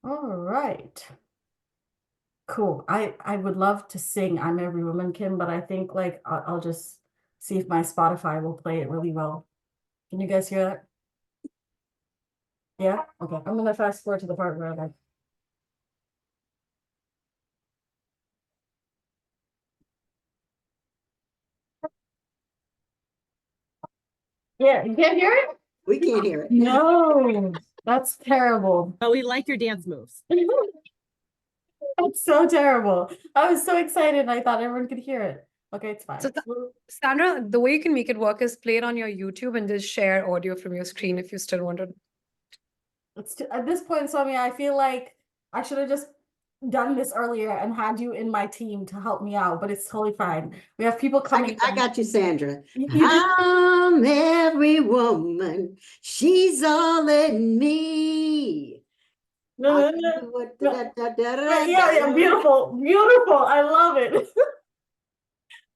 All right. Cool. I would love to sing I'm Every Woman, Kim, but I think like I'll just see if my Spotify will play it really well. Can you guys hear that? Yeah? Okay. I'm gonna fast forward to the part where I Yeah, you can't hear it? We can't hear it. No, that's terrible. But we like your dance moves. That's so terrible. I was so excited I thought everyone could hear it. Okay, it's fine. So, Sandra, the way you can make it work is play it on your YouTube and just share audio from your screen if you still want to. At this point, Sonia, I feel like I should have just done this earlier and had you in my team to help me out, but it's totally fine. We have people coming. I got you, Sandra. You do? I'm every woman. She's all in me. Yeah, yeah, beautiful, beautiful. I love it.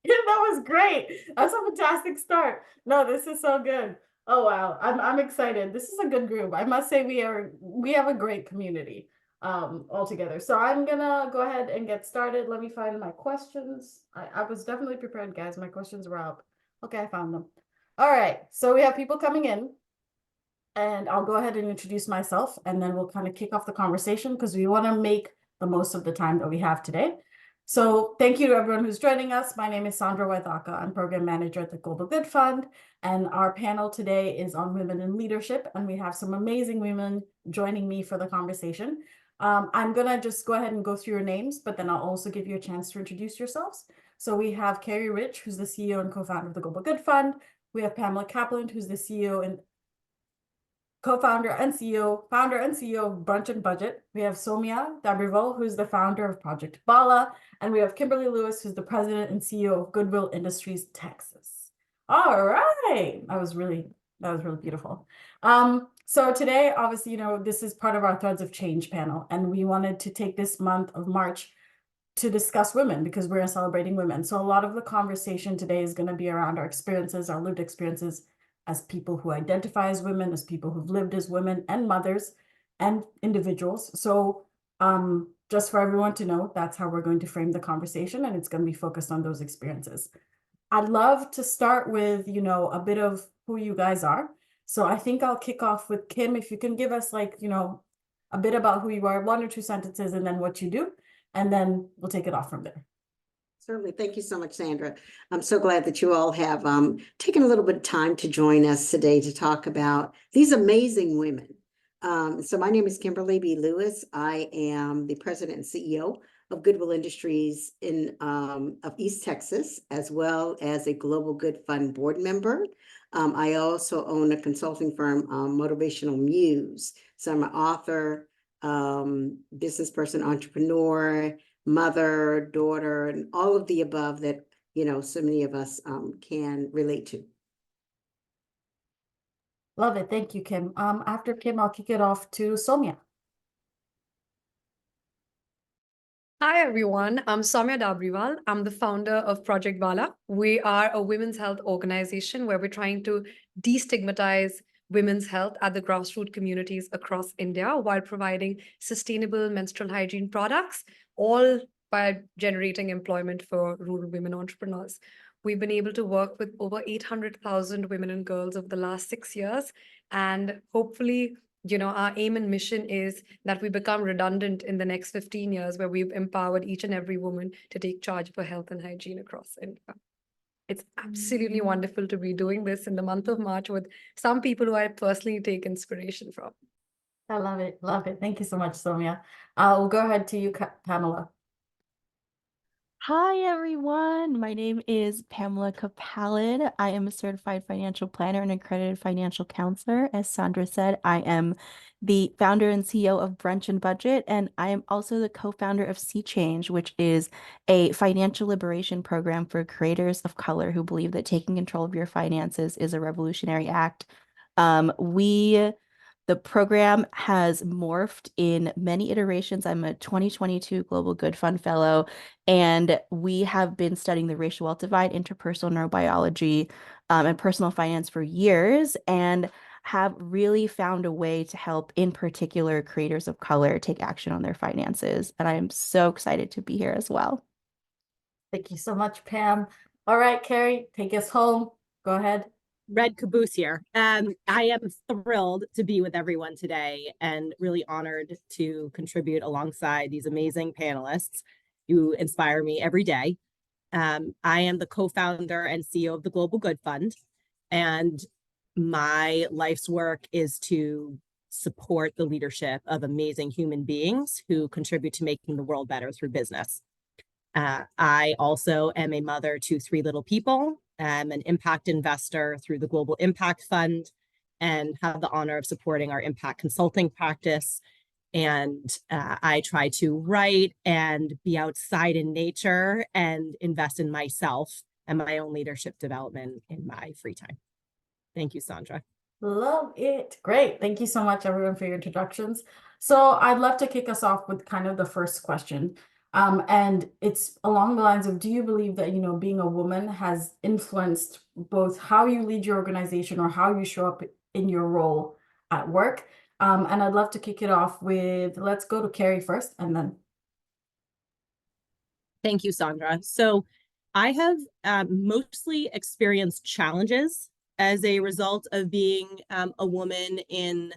Yeah, that was great. That's a fantastic start. No, this is so good. Oh wow, I'm excited. This is a good group. I must say we have a great community all together. So I'm gonna go ahead and get started. Let me find my questions. I was definitely prepared, guys. My questions were up. Okay, I found them. All right, so we have people coming in, and I'll go ahead and introduce myself, and then we'll kind of kick off the conversation because we want to make the most of the time that we have today. So thank you to everyone who's joining us. My name is Sandra Waithaka. I'm program manager at the Global Good Fund, and our panel today is on women in leadership, and we have some amazing women joining me for the conversation. I'm gonna just go ahead and go through your names, but then I'll also give you a chance to introduce yourselves. So we have Carrie Rich, who's the CEO and co-founder of the Global Good Fund. We have Pamela Kaplan, who's the CEO and co-founder and CEO, founder and CEO of Brunch and Budget. We have Somia Dabrival, who's the founder of Project Bala, and we have Kimberly Lewis, who's the president and CEO of Goodwill Industries Texas. All right, that was really beautiful. So today, obviously, this is part of our Threads of Change panel, and we wanted to take this month of March to discuss women because we're celebrating women. So a lot of the conversation today is going to be around our experiences, our lived experiences as people who identify as women, as people who've lived as women and mothers and individuals. So just for everyone to know, that's how we're going to frame the conversation, and it's going to be focused on those experiences. I'd love to start with, a bit of who you guys are. So I think I'll kick off with Kim. If you can give us a bit about who you are, 1 or 2 sentences, and then what you do, and then we'll take it off from there. Certainly. Thank you so much, Sandra. I'm so glad that you all have taken a little bit of time to join us today to talk about these amazing women. So my name is Kimberly B. Lewis. I am the president and CEO of Goodwill Industries of East Texas, as well as a Global Good Fund board member. I also own a consulting firm, Motivational Muse. So I'm an author, business person, entrepreneur, mother, daughter, and all of the above that, so many of us can relate to. Love it. Thank you, Kim. After Kim, I'll kick it off to Somia. Hi, everyone. I'm Soumya Dabriwal. I'm the founder of Project Bala. We are a women's health organization where we're trying to destigmatize women's health at the grassroots communities across India while providing sustainable menstrual hygiene products, all by generating employment for rural women entrepreneurs. We've been able to work with over 800,000 women and girls over the last 6 years, and hopefully our aim and mission is that we become redundant in the next 15 years, where we've empowered each and every woman to take charge of her health and hygiene across India. It's absolutely wonderful to be doing this in the month of March with some people who I personally take inspiration from. I love it. Love it. Thank you so much, Somia. I'll go ahead to you, Pamela. Hi, everyone. My name is Pamela Kapalin. I am a certified financial planner and accredited financial counselor. As Sandra said, I am the founder and CEO of Brunch and Budget, and I am also the co-founder of Sea Change, which is a financial liberation program for creators of color who believe that taking control of your finances is a revolutionary act. The program has morphed in many iterations. I'm a 2022 Global Good Fund Fellow, and we have been studying the racial wealth divide, interpersonal neurobiology, and personal finance for years, and have really found a way to help, in particular, creators of color take action on their finances. And I am so excited to be here as well. Thank you so much, Pam. All right, Carrie, take us home. Go ahead. Red Caboose here. I am thrilled to be with everyone today and really honored to contribute alongside these amazing panelists who inspire me every day. I am the co-founder and CEO of the Global Good Fund, and my life's work is to support the leadership of amazing human beings who contribute to making the world better through business. I also am a mother to 3 little people. I'm an impact investor through the Global Impact Fund and have the honor of supporting our impact consulting practice. And I try to write and be outside in nature and invest in myself and my own leadership development in my free time. Thank you, Sandra. Love it. Great. Thank you so much, everyone, for your introductions. So I'd love to kick us off with kind of the first question. And it's along the lines of, do you believe that, being a woman has influenced both how you lead your organization or how you show up in your role at work? And I'd love to kick it off with, let's go to Carrie first, and then. Thank you, Sandra. So I have mostly experienced challenges as a result of being a woman in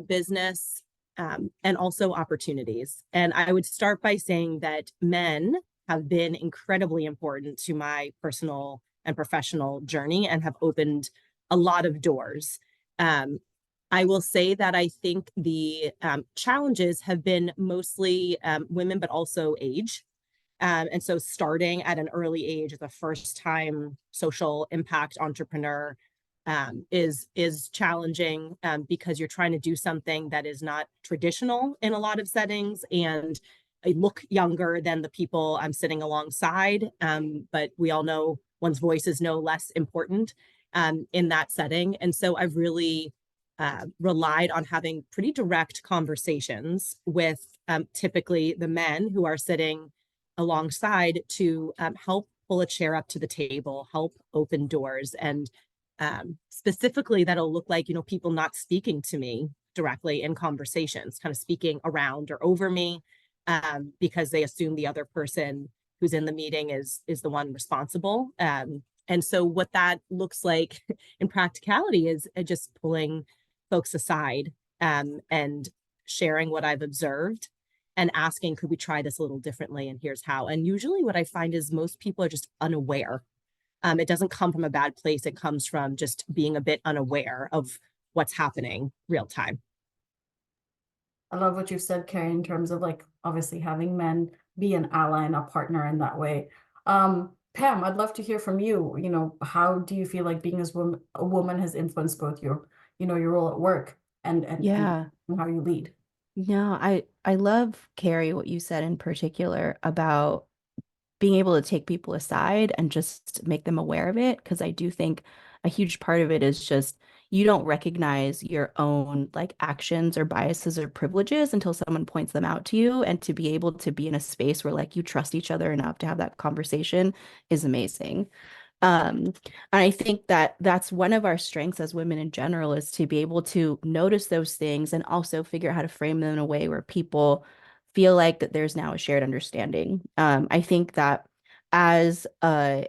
business and also opportunities. And I would start by saying that men have been incredibly important to my personal and professional journey and have opened a lot of doors. I will say that I think the challenges have been mostly women, but also age. And so starting at an early age as a first-time social impact entrepreneur is challenging because you're trying to do something that is not traditional in a lot of settings, and I look younger than the people I'm sitting alongside. But we all know one's voice is no less important in that setting. And so I've really relied on having pretty direct conversations with typically the men who are sitting alongside to help pull a chair up to the table, help open doors. And specifically, that'll look like, people not speaking to me directly in conversations, kind of speaking around or over me because they assume the other person who's in the meeting is the one responsible. And so what that looks like in practicality is just pulling folks aside and sharing what I've observed and asking, could we try this a little differently? And here's how. And usually what I find is most people are just unaware. It doesn't come from a bad place. It comes from just being a bit unaware of what's happening real time. I love what you've said, Carrie, in terms of obviously having men be an ally and a partner in that way. Pam, I'd love to hear from you. How do you feel like being as a woman has influenced both your role at work and Yeah. how you lead? No, I love, Carrie, what you said in particular about being able to take people aside and just make them aware of it. Because I do think a huge part of it is just you don't recognize your own actions or biases or privileges until someone points them out to you. And to be able to be in a space where you trust each other enough to have that conversation is amazing. And I think that that's one of our strengths as women in general, is to be able to notice those things and also figure out how to frame them in a way where people feel like that there's now a shared understanding. I think that as a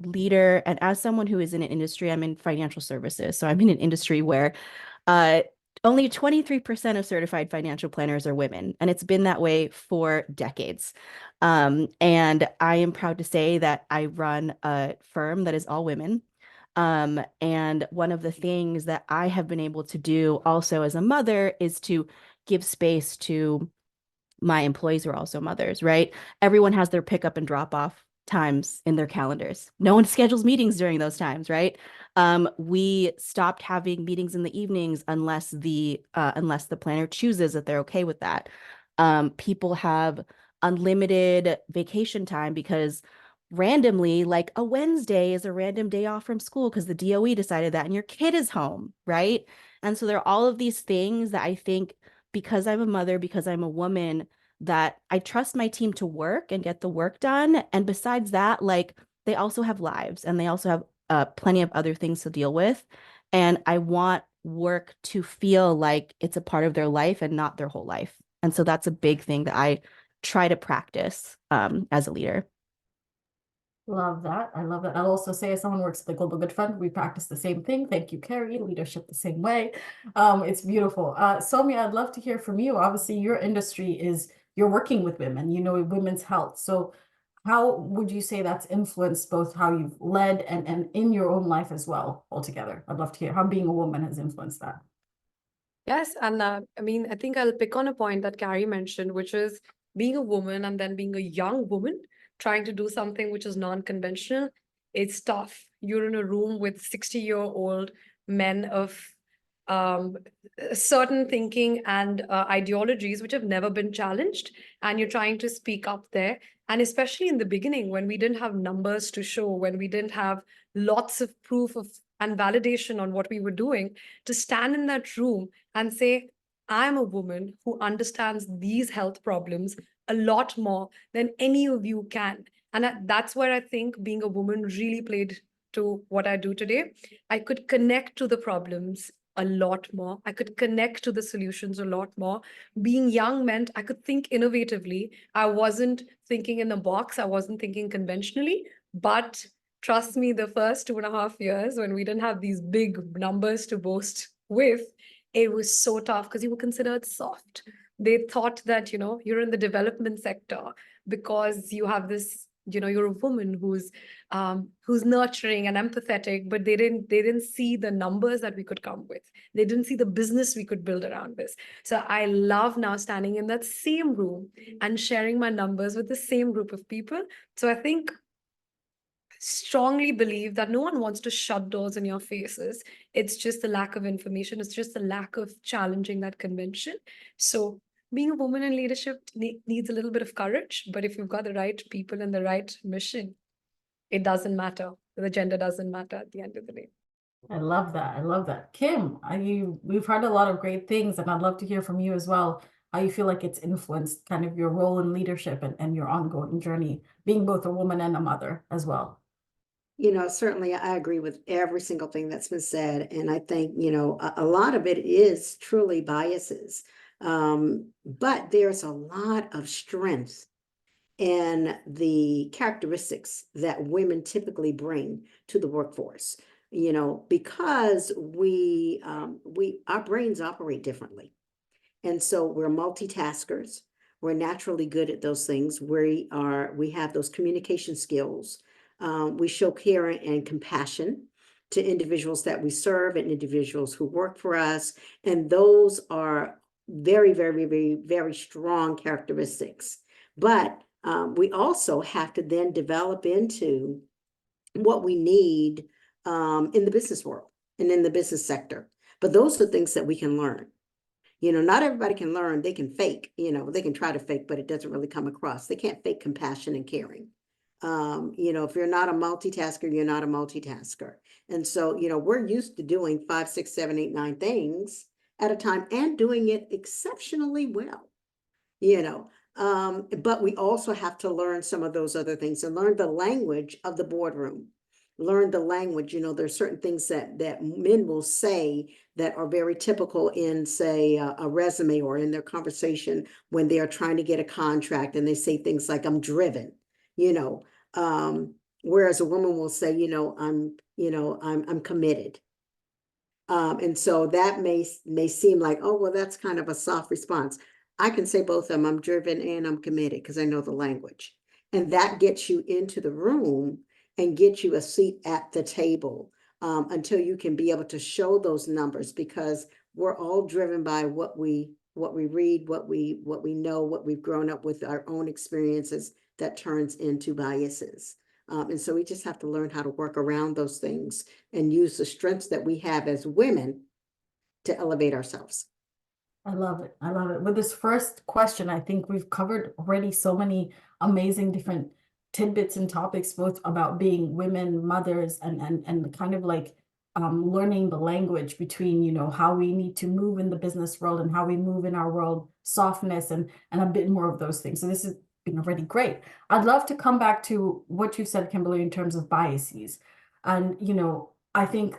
leader and as someone who is in an industry, I'm in financial services. So I'm in an industry where only 23% of certified financial planners are women, and it's been that way for decades. And I am proud to say that I run a firm that is all women. And one of the things that I have been able to do also as a mother is to give space to my employees who are also mothers, right? Everyone has their pickup and drop off times in their calendars. No one schedules meetings during those times, right? We stopped having meetings in the evenings unless the planner chooses that they're okay with that. People have unlimited vacation time because randomly, a Wednesday is a random day off from school because the DOE decided that, and your kid is home, right? And so there are all of these things that I think, because I'm a mother, because I'm a woman, that I trust my team to work and get the work done. And besides that, they also have lives and they also have plenty of other things to deal with. And I want work to feel like it's a part of their life and not their whole life. And so that's a big thing that I try to practice as a leader. Love that. I love that. I'll also say, as someone who works at the Global Good Fund, we practice the same thing. Thank you, Carrie. Leadership the same way. It's beautiful. Soumya, I'd love to hear from you. Obviously, your industry is you're working with women, you know, women's health. So how would you say that's influenced both how you've led and in your own life as well altogether? I'd love to hear how being a woman has influenced that. Yes, and I mean, I think I'll pick on a point that Carrie mentioned, which is being a woman and then being a young woman trying to do something which is non-conventional. It's tough. You're in a room with 60-year-old men of um, certain thinking and ideologies which have never been challenged, and you're trying to speak up there. And especially in the beginning, when we didn't have numbers to show, when we didn't have lots of proof of and validation on what we were doing, to stand in that room and say, I'm a woman who understands these health problems a lot more than any of you can. And that's where I think being a woman really played to what I do today. I could connect to the problems a lot more. I could connect to the solutions a lot more. Being young meant I could think innovatively. I wasn't thinking in a box. I wasn't thinking conventionally. But trust me, the first 2.5 years when we didn't have these big numbers to boast with, it was so tough because you were considered soft. They thought that, you're in the development sector because you have this, you're a woman who's nurturing and empathetic, but they didn't see the numbers that we could come with. They didn't see the business we could build around this. So I love now standing in that same room and sharing my numbers with the same group of people. So I think strongly believe that no one wants to shut doors in your faces. It's just the lack of information. It's just the lack of challenging that convention. So being a woman in leadership needs a little bit of courage, but if you've got the right people and the right mission, it doesn't matter. The gender doesn't matter at the end of the day. I love that. I love that. Kim, we've heard a lot of great things, and I'd love to hear from you as well, how you feel like it's influenced kind of your role in leadership and your ongoing journey, being both a woman and a mother as well. Certainly I agree with every single thing that's been said. And I think, a lot of it is truly biases. But there's a lot of strength in the characteristics that women typically bring to the workforce, because our brains operate differently. And so we're multitaskers. We're naturally good at those things. We have those communication skills. We show care and compassion to individuals that we serve and individuals who work for us. And those are very, very, very, very strong characteristics. But we also have to then develop into what we need in the business world and in the business sector. But those are things that we can learn. Not everybody can learn. They can fake, they can try to fake, but it doesn't really come across. They can't fake compassion and caring. If you're not a multitasker, you're not a multitasker. And so, we're used to doing 5, 6, 7, 8, 9 things at a time and doing it exceptionally well, but we also have to learn some of those other things and learn the language of the boardroom. Learn the language. There's certain things that men will say that are very typical in, say, a resume or in their conversation when they are trying to get a contract, and they say things like, I'm driven, whereas a woman will say, I'm committed. And so that may seem like, oh, well, that's kind of a soft response. I can say both of them. I'm driven and I'm committed because I know the language. And that gets you into the room and get you a seat at the table until you can be able to show those numbers, because we're all driven by what we read, what we know, what we've grown up with, our own experiences that turns into biases. And so we just have to learn how to work around those things and use the strengths that we have as women to elevate ourselves. I love it. I love it. With this first question, I think we've covered already so many amazing different tidbits and topics, both about being women, mothers, and kind of like learning the language between, how we need to move in the business world and how we move in our world, softness and a bit more of those things. So this has been already great. I'd love to come back to what you said, Kimberly, in terms of biases. And, I think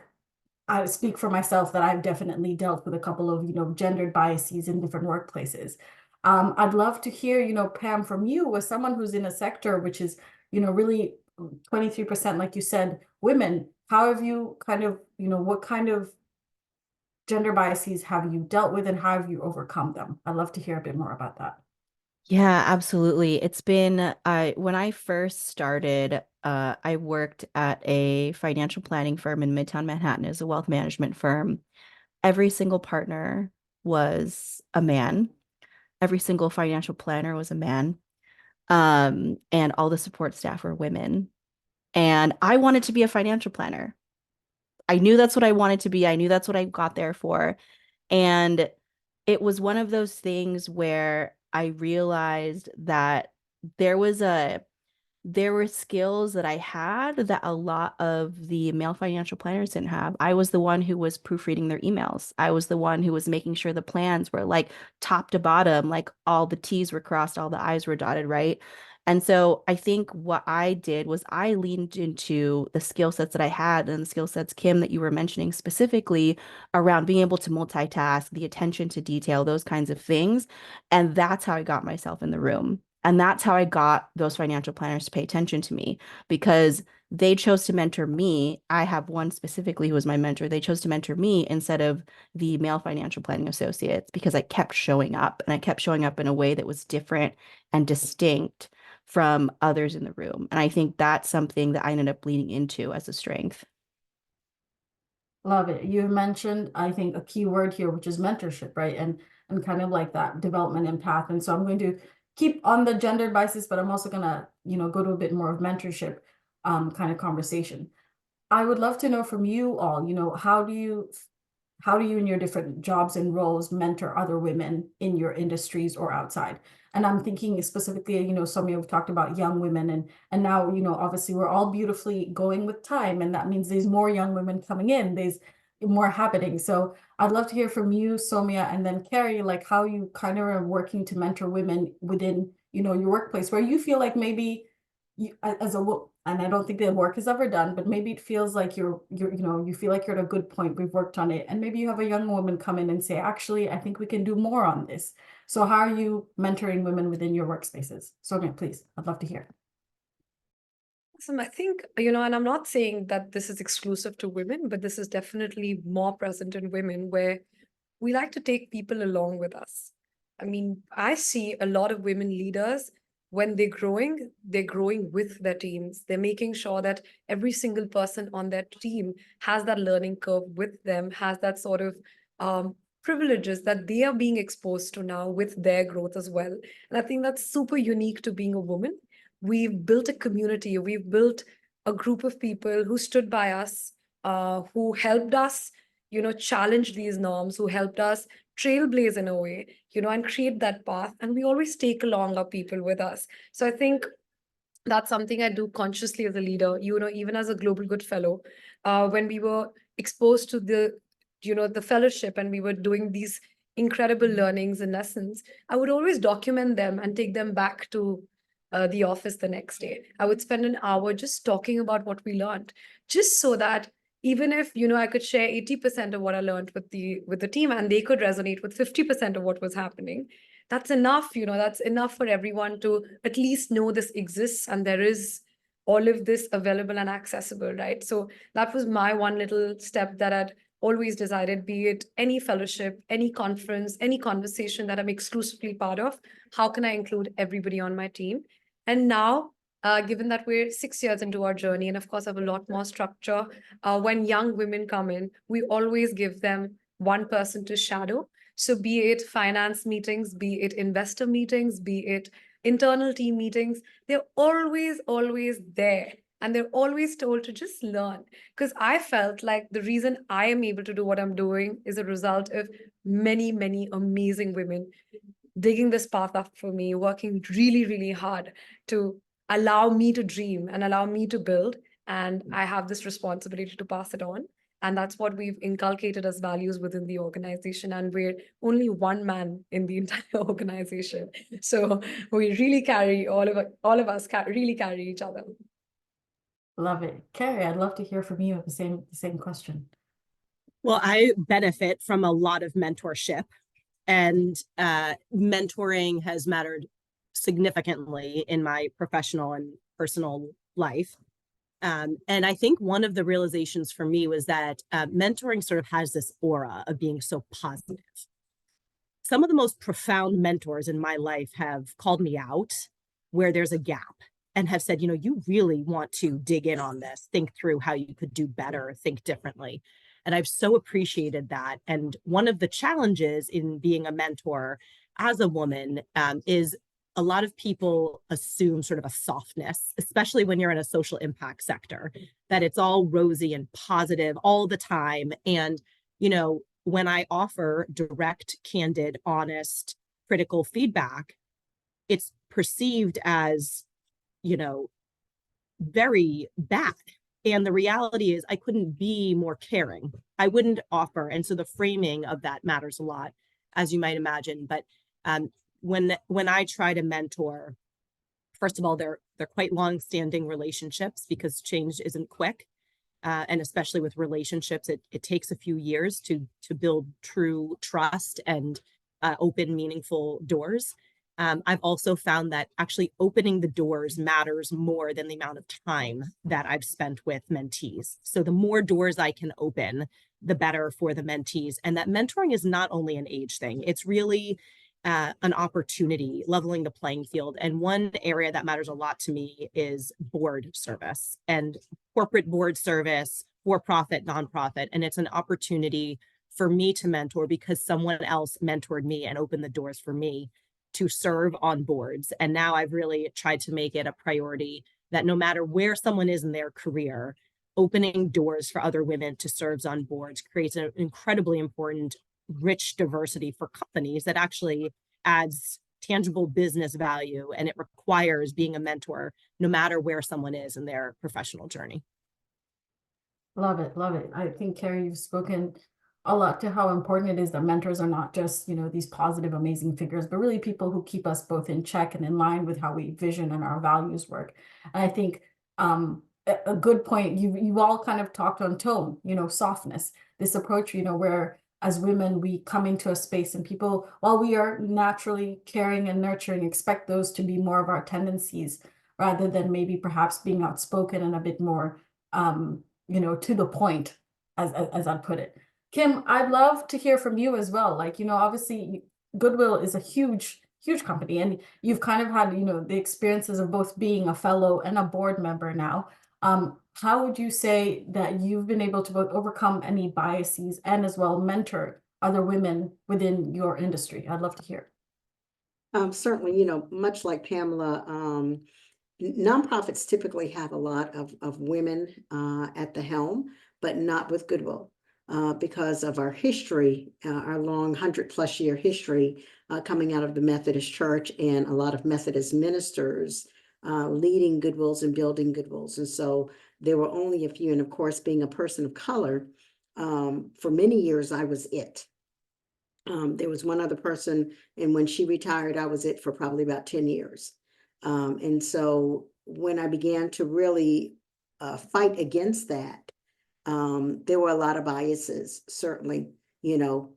I speak for myself that I've definitely dealt with a couple of, gendered biases in different workplaces. I'd love to hear, Pam, from you as someone who's in a sector which is, really 23%, like you said, women. How have you kind of, what kind of gender biases have you dealt with and how have you overcome them? I'd love to hear a bit more about that. Yeah, absolutely. It's been when I first started, I worked at a financial planning firm in Midtown Manhattan as a wealth management firm. Every single partner was a man. Every single financial planner was a man. And all the support staff were women. And I wanted to be a financial planner. I knew that's what I wanted to be. I knew that's what I got there for. And it was one of those things where I realized that there was a there were skills that I had that a lot of the male financial planners didn't have. I was the one who was proofreading their emails. I was the one who was making sure the plans were like top to bottom, like all the T's were crossed, all the I's were dotted, right? And so I think what I did was I leaned into the skill sets that I had and the skill sets, Kim, that you were mentioning specifically around being able to multitask, the attention to detail, those kinds of things. And that's how I got myself in the room. And that's how I got those financial planners to pay attention to me because they chose to mentor me. I have one specifically who was my mentor. They chose to mentor me instead of the male financial planning associates because I kept showing up and I kept showing up in a way that was different and distinct from others in the room. And I think that's something that I ended up leaning into as a strength. Love it. You've mentioned, I think, a key word here, which is mentorship, right? And kind of like that development and path. And so I'm going to keep on the gender biases, but I'm also gonna, go to a bit more of mentorship kind of conversation. I would love to know from you all, how do you in your different jobs and roles mentor other women in your industries or outside? And I'm thinking specifically, some of you have talked about young women and now, obviously we're all beautifully going with time. And that means there's more young women coming in, there's more happening. So I'd love to hear from you, Somya, and then Carrie, like how you kind of are working to mentor women within, your workplace where you feel like maybe you as a and I don't think the work is ever done, but maybe it feels like you feel like you're at a good point. We've worked on it, and maybe you have a young woman come in and say, actually, I think we can do more on this. So how are you mentoring women within your workspaces? Sonia, please, I'd love to hear. Awesome. I think, and I'm not saying that this is exclusive to women, but this is definitely more present in women where we like to take people along with us. I mean, I see a lot of women leaders when they're growing with their teams. They're making sure that every single person on their team has that learning curve with them, has that sort of privileges that they are being exposed to now with their growth as well. And I think that's super unique to being a woman. We've built a community, we've built a group of people who stood by us, who helped us, challenge these norms, who helped us trailblaze in a way, and create that path. And we always take along our people with us. So I think that's something I do consciously as a leader, even as a Global Good Fellow, when we were exposed to the fellowship and we were doing these incredible learnings and lessons, I would always document them and take them back to the office the next day. I would spend an hour just talking about what we learned, just so that even if I could share 80% of what I learned with the team and they could resonate with 50% of what was happening, that's enough. That's enough for everyone to at least know this exists and there is all of this available and accessible, right? So that was my one little step that I'd always decided, be it any fellowship, any conference, any conversation that I'm exclusively part of, how can I include everybody on my team? And now, given that we're 6 years into our journey, and of course, I have a lot more structure, when young women come in, we always give them one person to shadow. So be it finance meetings, be it investor meetings, be it internal team meetings, they're always, always there. And they're always told to just learn. Because I felt like the reason I am able to do what I'm doing is a result of many, many amazing women digging this path up for me, working really, really hard to allow me to dream and allow me to build. And I have this responsibility to pass it on. And that's what we've inculcated as values within the organization. And we're only one man in the entire organization. So we really carry all of us really carry each other. Love it. Carrie, I'd love to hear from you the same question. Well, I benefit from a lot of mentorship, and mentoring has mattered significantly in my professional and personal life. And I think one of the realizations for me was that mentoring sort of has this aura of being so positive. Some of the most profound mentors in my life have called me out where there's a gap and have said, you really want to dig in on this, think through how you could do better, think differently. And I've so appreciated that. And one of the challenges in being a mentor as a woman is a lot of people assume sort of a softness, especially when you're in a social impact sector, that it's all rosy and positive all the time. And, when I offer direct, candid, honest, critical feedback, it's perceived as, very bad. And the reality is, I couldn't be more caring. I wouldn't offer. And so the framing of that matters a lot, as you might imagine. But when I try to mentor, first of all, they're quite long-standing relationships because change isn't quick. And especially with relationships, it takes a few years to build true trust and open meaningful doors. I've also found that actually opening the doors matters more than the amount of time that I've spent with mentees. So the more doors I can open, the better for the mentees. And that mentoring is not only an age thing, it's really an opportunity, leveling the playing field. And one area that matters a lot to me is board service and corporate board service, for-profit, nonprofit. And it's an opportunity for me to mentor because someone else mentored me and opened the doors for me to serve on boards. And now I've really tried to make it a priority that no matter where someone is in their career, opening doors for other women to serve on boards creates an incredibly important rich diversity for companies that actually adds tangible business value, and it requires being a mentor no matter where someone is in their professional journey. Love it, love it. I think, Carrie, you've spoken a lot to how important it is that mentors are not just, these positive, amazing figures, but really people who keep us both in check and in line with how we vision and our values work. And I think a good point, you all kind of talked on tone, softness, this approach, where as women, we come into a space and people, while we are naturally caring and nurturing, expect those to be more of our tendencies rather than maybe perhaps being outspoken and a bit more, to the point, as I'd put it. Kim, I'd love to hear from you as well. Like, obviously Goodwill is a huge, huge company, and you've kind of had, the experiences of both being a fellow and a board member now. How would you say that you've been able to both overcome any biases and as well mentor other women within your industry? I'd love to hear. Certainly, much like Pamela, nonprofits typically have a lot of women at the helm, but not with Goodwill. Because of our history, our long 100+ year history coming out of the Methodist Church and a lot of Methodist ministers leading Goodwills and building Goodwills. And so there were only a few. And of course, being a person of color, for many years, I was it. There was one other person, and when she retired, I was it for probably about 10 years. And so when I began to really fight against that, there were a lot of biases, certainly, you're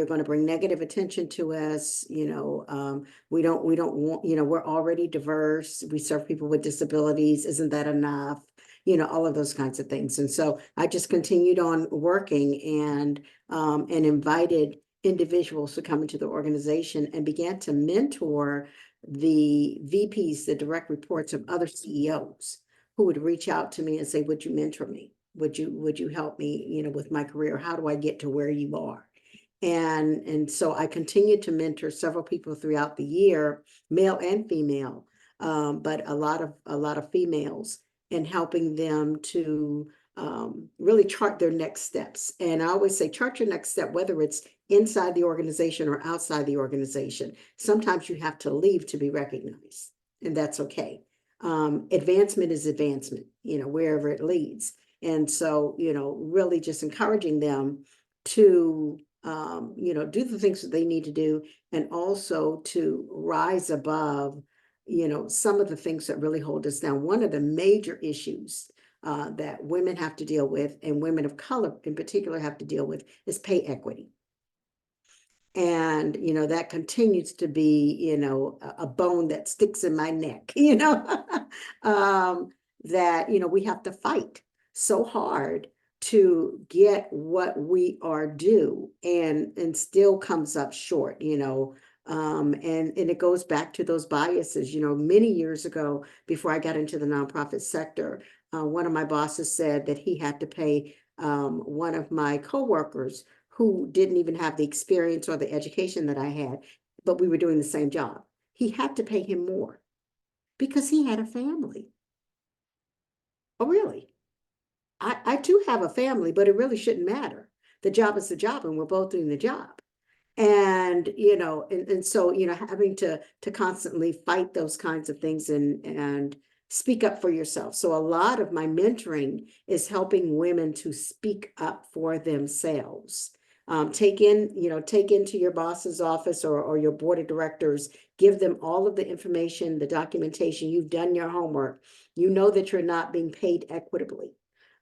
going to bring negative attention to us. We don't want, we're already diverse. We serve people with disabilities. Isn't that enough? All of those kinds of things. And so I just continued on working and invited individuals to come into the organization and began to mentor the VPs, the direct reports of other CEOs who would reach out to me and say, would you mentor me? Would you help me, with my career? How do I get to where you are? And so I continued to mentor several people throughout the year, male and female, but a lot of females, and helping them to really chart their next steps. And I always say, chart your next step, whether it's inside the organization or outside the organization. Sometimes you have to leave to be recognized, and that's okay. Advancement is advancement, wherever it leads. And so, really just encouraging them to, do the things that they need to do, and also to rise above, some of the things that really hold us down. One of the major issues that women have to deal with, and women of color in particular have to deal with, is pay equity. And, that continues to be, a bone that sticks in my neck, that, we have to fight so hard to get what we are due, and still comes up short, and it goes back to those biases. Many years ago, before I got into the nonprofit sector, one of my bosses said that he had to pay one of my coworkers who didn't even have the experience or the education that I had, but we were doing the same job. He had to pay him more because he had a family. Oh, really? I too have a family, but it really shouldn't matter. The job is the job, and we're both doing the job. And, and so, having to constantly fight those kinds of things and speak up for yourself. So a lot of my mentoring is helping women to speak up for themselves. Take into your boss's office or your board of directors, give them all of the information, the documentation, you've done your homework, you know that you're not being paid equitably,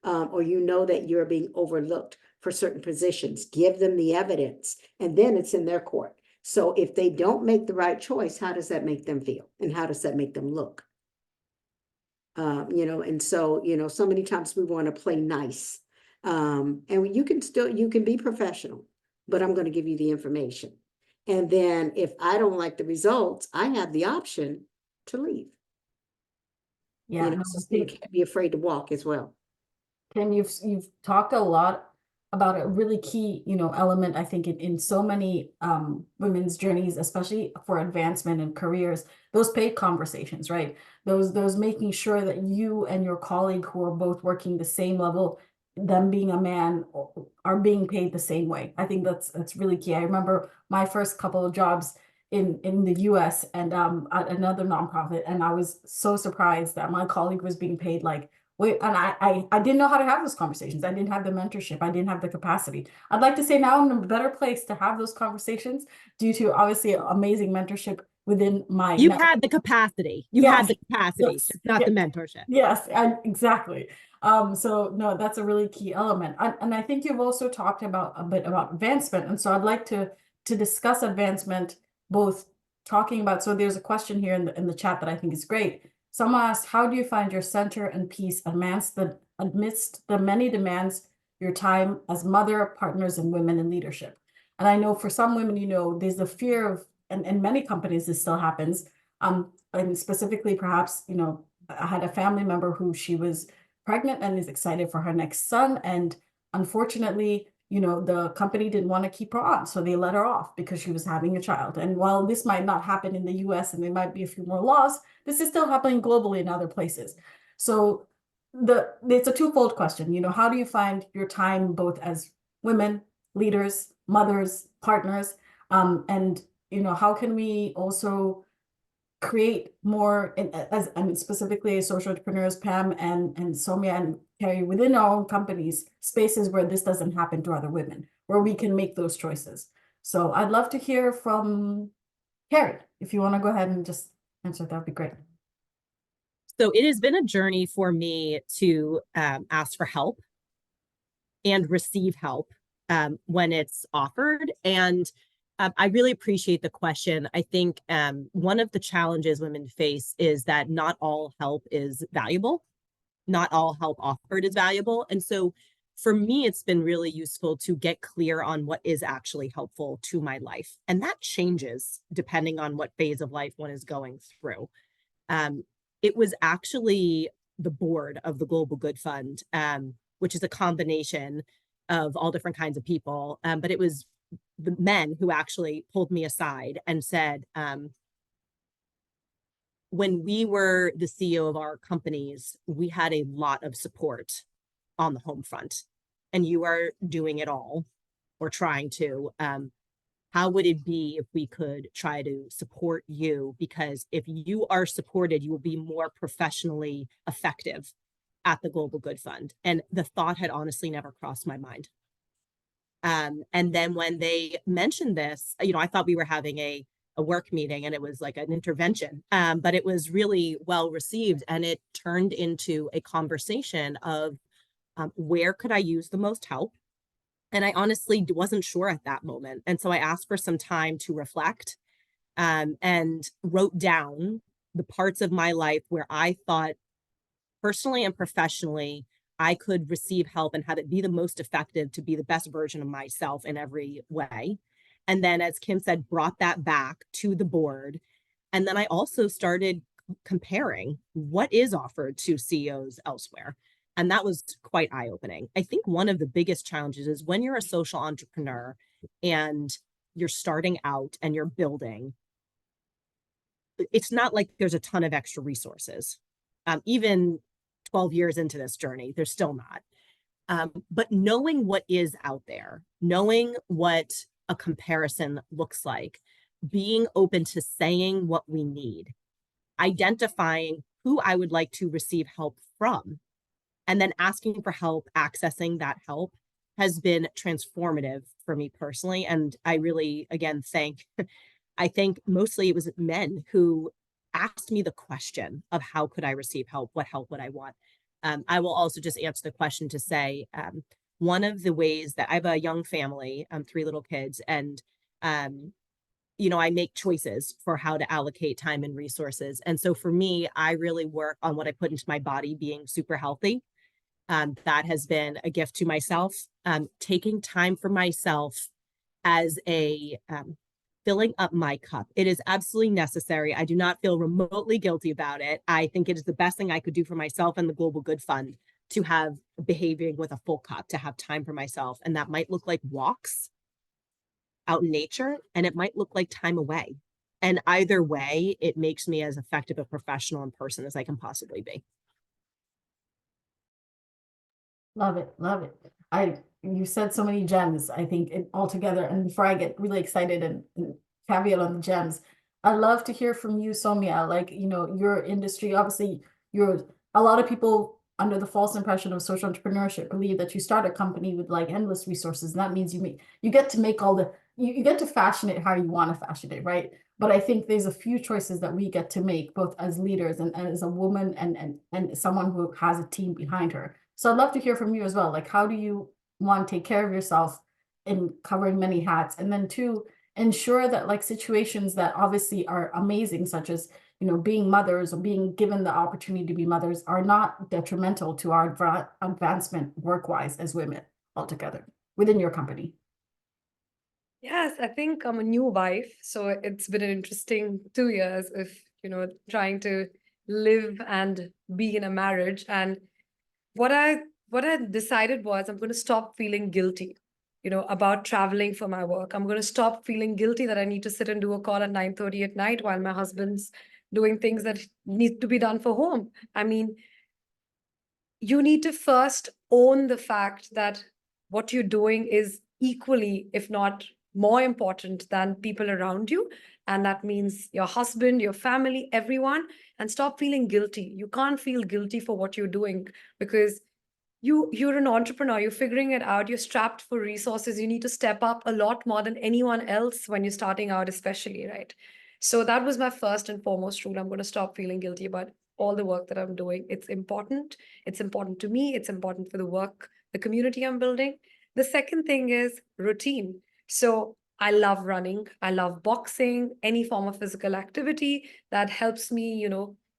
or that you're being overlooked for certain positions. Give them the evidence, and then it's in their court. So if they don't make the right choice, how does that make them feel? And how does that make them look? And so, so many times we want to play nice. And you can be professional, but I'm going to give you the information. And then if I don't like the results, I have the option to leave. Yeah, So you can't be afraid to walk as well. Kim, you've talked a lot about a really key, element, I think, in so many women's journeys, especially for advancement in careers, those paid conversations, right? Those making sure that you and your colleague who are both working the same level, them being a man, are being paid the same way. I think that's really key. I remember my first couple of jobs in the US and at another nonprofit, and I was so surprised that my colleague was being paid like, wait, and I didn't know how to have those conversations. I didn't have the mentorship. I didn't have the capacity. I'd like to say now I'm in a better place to have those conversations due to obviously amazing mentorship within my You network. had the capacity. You Yes. had the capacity, Yes. just not the mentorship. Yes, exactly. So no, that's a really key element. And I think you've also talked about a bit about advancement. And so I'd like to discuss advancement, both talking about, so there's a question here in the chat that I think is great. Someone asked, how do you find your center and peace amidst the many demands, your time as mother, partners, and women in leadership? And I know for some women, there's the fear of, and in many companies this still happens, and specifically perhaps, I had a family member who she was pregnant and is excited for her next son. And unfortunately, the company didn't want to keep her on. So they let her off because she was having a child. And while this might not happen in the US and there might be a few more laws, this is still happening globally in other places. So it's a twofold question. How do you find your time both as women, leaders, mothers, partners, and how can we also create more, specifically as social entrepreneurs, Pam and Somya and Carrie, within our own companies, spaces where this doesn't happen to other women, where we can make those choices. So I'd love to hear from Carrie. If you want to go ahead and just answer, that would be great. So it has been a journey for me to ask for help and receive help when it's offered. And I really appreciate the question. I think one of the challenges women face is that not all help is valuable. Not all help offered is valuable. And so for me, it's been really useful to get clear on what is actually helpful to my life. And that changes depending on what phase of life one is going through. It was actually the board of the Global Good Fund, which is a combination of all different kinds of people. But it was the men who actually pulled me aside and said, when we were the CEO of our companies, we had a lot of support on the home front, and you are doing it all or trying to. How would it be if we could try to support you? Because if you are supported, you will be more professionally effective at the Global Good Fund. And the thought had honestly never crossed my mind. And then when they mentioned this, I thought we were having a a work meeting and it was like an intervention. But it was really well received, and it turned into a conversation of where could I use the most help? And I honestly wasn't sure at that moment. And so I asked for some time to reflect, and wrote down the parts of my life where I thought personally and professionally I could receive help and have it be the most effective to be the best version of myself in every way. And then, as Kim said, brought that back to the board. And then I also started comparing what is offered to CEOs elsewhere. And that was quite eye opening. I think one of the biggest challenges is when you're a social entrepreneur and you're starting out and you're building, it's not like there's a ton of extra resources. Even 12 years into this journey, there's still not. But knowing what is out there, knowing what a comparison looks like, being open to saying what we need, identifying who I would like to receive help from, and then asking for help, accessing that help has been transformative for me personally. And I really, again, I think mostly it was men who asked me the question of how could I receive help? What help would I want? I will also just answer the question to say, one of the ways that I have a young family, 3 little kids, and I make choices for how to allocate time and resources. And so for me, I really work on what I put into my body being super healthy. That has been a gift to myself. Taking time for myself as a filling up my cup. It is absolutely necessary. I do not feel remotely guilty about it. I think it is the best thing I could do for myself and the Global Good Fund to have behaving with a full cup, to have time for myself. And that might look like walks out in nature, and it might look like time away. And either way, it makes me as effective a professional and person as I can possibly be. Love it, love it. You said so many gems, I think, all together. And before I get really excited and caveat on the gems, I'd love to hear from you, Soumya. Like, your industry, obviously, a lot of people under the false impression of social entrepreneurship believe that you start a company with like endless resources. And that means you get to make you get to fashion it how you want to fashion it, right? But I think there's a few choices that we get to make, both as leaders and as a woman and someone who has a team behind her. So I'd love to hear from you as well. Like, how do you want to take care of yourself in covering many hats? And then 2, ensure that like situations that obviously are amazing, such as, being mothers or being given the opportunity to be mothers, are not detrimental to our advancement work-wise as women altogether within your company. Yes, I think I'm a new wife, so it's been an interesting 2 years of, trying to live and be in a marriage. And what I decided was I'm going to stop feeling guilty, about traveling for my work. I'm going to stop feeling guilty that I need to sit and do a call at 9:30 at night while my husband's doing things that need to be done for home. I mean, you need to first own the fact that what you're doing is equally, if not more important than people around you. And that means your husband, your family, everyone, and stop feeling guilty. You can't feel guilty for what you're doing because you're an entrepreneur, you're figuring it out, you're strapped for resources, you need to step up a lot more than anyone else when you're starting out, especially, right? So that was my first and foremost rule. I'm going to stop feeling guilty about all the work that I'm doing. It's important to me, it's important for the work, the community I'm building. The second thing is routine. So I love running, I love boxing, any form of physical activity that helps me,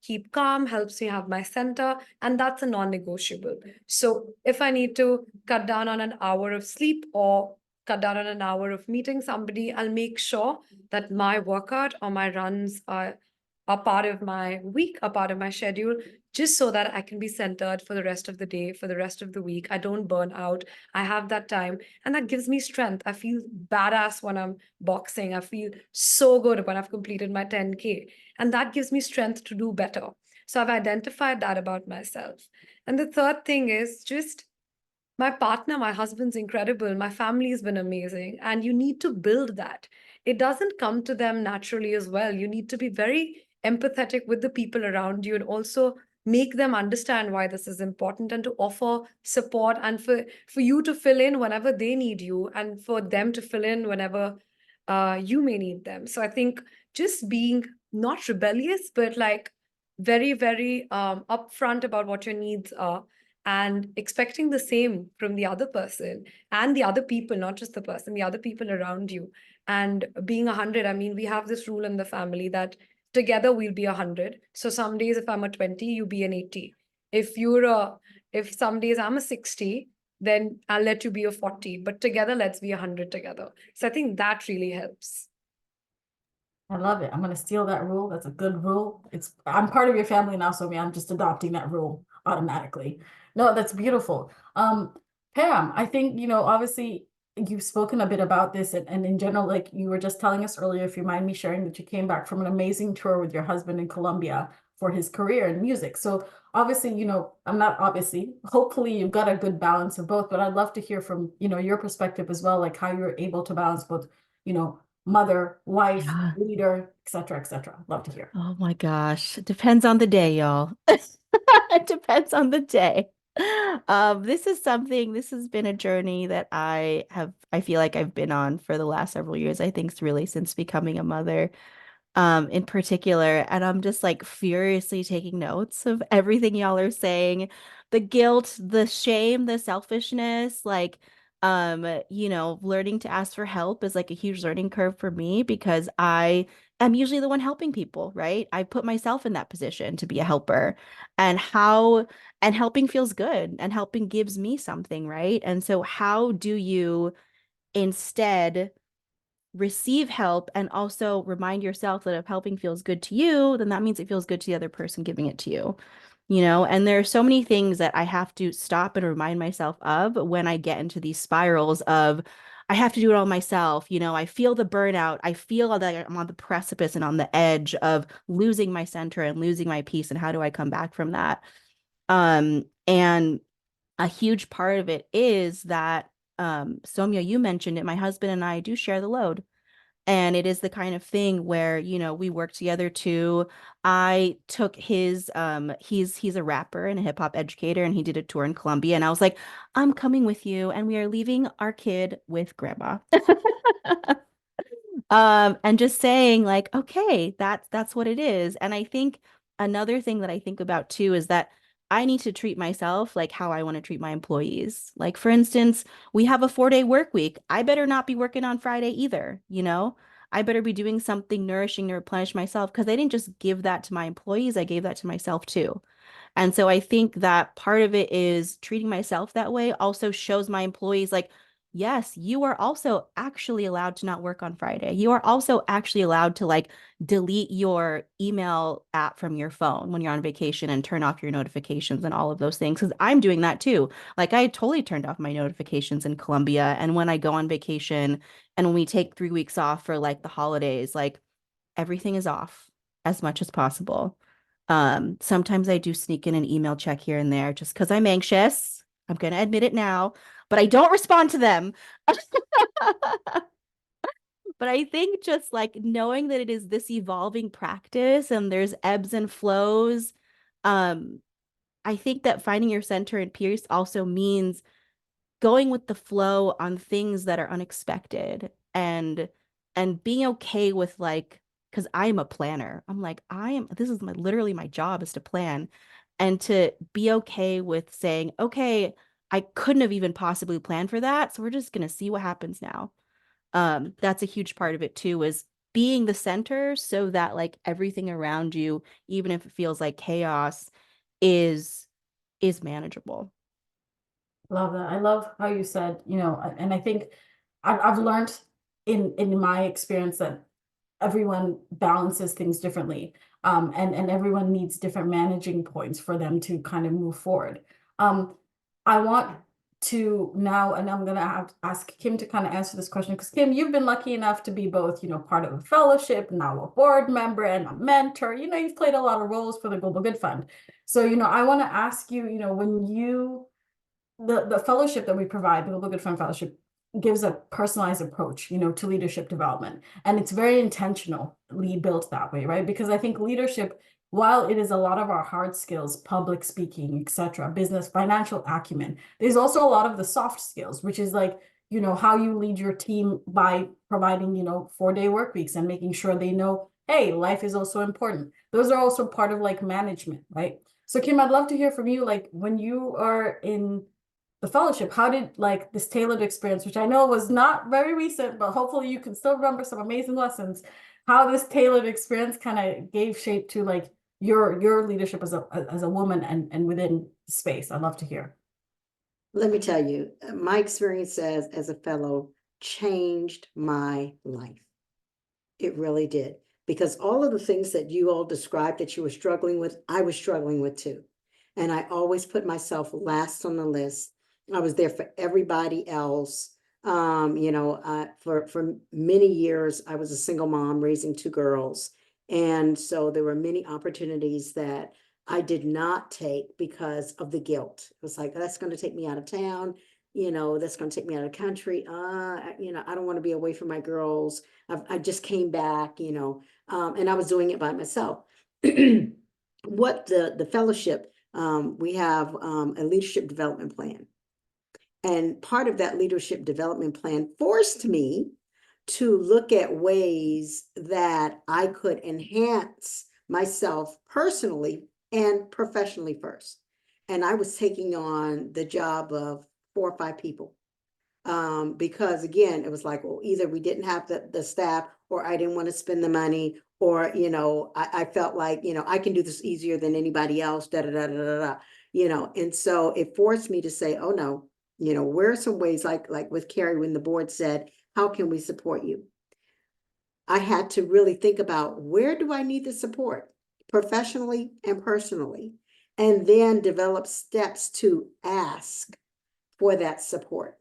keep calm, helps me have my center, and that's a non-negotiable. So if I need to cut down on an hour of sleep or cut down on an hour of meeting somebody, I'll make sure that my workout or my runs are part of my week, a part of my schedule, just so that I can be centered for the rest of the day, for the rest of the week. I don't burn out. I have that time, and that gives me strength. I feel badass when I'm boxing. I feel so good when I've completed my 10K, and that gives me strength to do better. So I've identified that about myself. And the third thing is just my partner, my husband's incredible. My family has been amazing. And you need to build that. It doesn't come to them naturally as well. You need to be very empathetic with the people around you and also make them understand why this is important and to offer support and for you to fill in whenever they need you and for them to fill in whenever you may need them. So I think just being not rebellious, but like very, very upfront about what your needs are and expecting the same from the other person and the other people, not just the person, the other people around you. And being 100, I mean, we have this rule in the family that together we'll be 100. So some days if I'm a 20, you be an 80. If some days I'm a 60, then I'll let you be a 40, but together let's be 100 together. So I think that really helps. I love it. I'm gonna steal that rule. That's a good rule. I'm part of your family now, so I'm just adopting that rule automatically. No, that's beautiful. Pam, I think, obviously you've spoken a bit about this and in general, like you were just telling us earlier, if you mind me sharing that you came back from an amazing tour with your husband in Colombia for his career in music. So obviously, I'm not obviously, hopefully you've got a good balance of both, but I'd love to hear from, your perspective as well, like how you're able to balance both, mother, wife, Yeah. leader, et cetera, et cetera. Love to hear. Oh my gosh. It depends on the day, y'all. It depends on the day. This has been a journey that I feel like I've been on for the last several years. I think it's really since becoming a mother, in particular. And I'm just like furiously taking notes of everything y'all are saying. The guilt, the shame, the selfishness, like, learning to ask for help is like a huge learning curve for me because I am usually the one helping people, right? I put myself in that position to be a helper and helping feels good and helping gives me something, right? And so how do you instead receive help and also remind yourself that if helping feels good to you, then that means it feels good to the other person giving it to you. And there are so many things that I have to stop and remind myself of when I get into these spirals of I have to do it all myself. I feel the burnout. I feel that I'm on the precipice and on the edge of losing my center and losing my peace. And how do I come back from that? And a huge part of it is that Soumya, you mentioned it. My husband and I do share the load. And it is the kind of thing where, we work together too. I took he's a rapper and a hip hop educator, and he did a tour in Colombia. And I was like, I'm coming with you, and we are leaving our kid with grandma. And just saying like, okay, that's what it is. And I think another thing that I think about too is that I need to treat myself like how I want to treat my employees. Like for instance, we have a 4-day work week. I better not be working on Friday either. I better be doing something nourishing to replenish myself because I didn't just give that to my employees, I gave that to myself too. And so I think that part of it is treating myself that way also shows my employees like, yes, you are also actually allowed to not work on Friday. You are also actually allowed to like delete your email app from your phone when you're on vacation and turn off your notifications and all of those things. Because I'm doing that too. Like I totally turned off my notifications in Colombia. And when I go on vacation and when we take 3 weeks off for like the holidays, like everything is off as much as possible. Sometimes I do sneak in an email check here and there just because I'm anxious. I'm gonna admit it now, but I don't respond to them. But I think just like knowing that it is this evolving practice and there's ebbs and flows, um, I think that finding your center and peace also means going with the flow on things that are unexpected and being okay with like because I'm a planner. I'm like, this is literally my job is to plan and to be okay with saying, okay, I couldn't have even possibly planned for that. So we're just gonna see what happens now. That's a huge part of it too, is being the center so that like everything around you, even if it feels like chaos, is is manageable. Love that. I love how you said, and I think I've learned in my experience that everyone balances things differently. And everyone needs different managing points for them to kind of move forward. I want to now, and I'm gonna have to ask Kim to kind of answer this question because Kim, you've been lucky enough to be both, part of a fellowship, now a board member and a mentor. You've played a lot of roles for the Global Good Fund. So, I want to ask you, when the fellowship that we provide, the Global Good Fund Fellowship, gives a personalized approach, to leadership development. And it's very intentionally built that way, right? Because I think leadership, while it is a lot of our hard skills, public speaking, etc., business, financial acumen, there's also a lot of the soft skills, which is like, you know, how you lead your team by providing, you know, 4-day work weeks and making sure they know, hey, life is also important. Those are also part of like management, right? So Kim, I'd love to hear from you, like when you are in the fellowship, how did like this tailored experience, which I know was not very recent, but hopefully you can still remember some amazing lessons, how this tailored experience kind of gave shape to like your leadership as a woman and within space. I'd love to hear. Let me tell you, my experience as a fellow changed my life. It really did. Because all of the things that you all described that you were struggling with, I was struggling with too. And I always put myself last on the list. I was there for everybody else. You know, for many years, I was a single mom raising 2 girls. And so there were many opportunities that I did not take because of the guilt. It was like, that's going to take me out of town. You know, that's going to take me out of the country. You know, I don't want to be away from my girls. I just came back, you know, and I was doing it by myself. What the fellowship, we have a leadership development plan. And part of that leadership development plan forced me to look at ways that I could enhance myself personally and professionally first. And I was taking on the job of 4 or 5 people. Because again, it was like, well, either we didn't have the staff, or I didn't want to spend the money, or, you know, I felt like, you know, I can do this easier than anybody else, da da da da da da, you know. And so it forced me to say, oh no, you know, where are some ways, like with Carrie, when the board said, how can we support you? I had to really think about, where do I need the support professionally and personally, and then develop steps to ask for that support.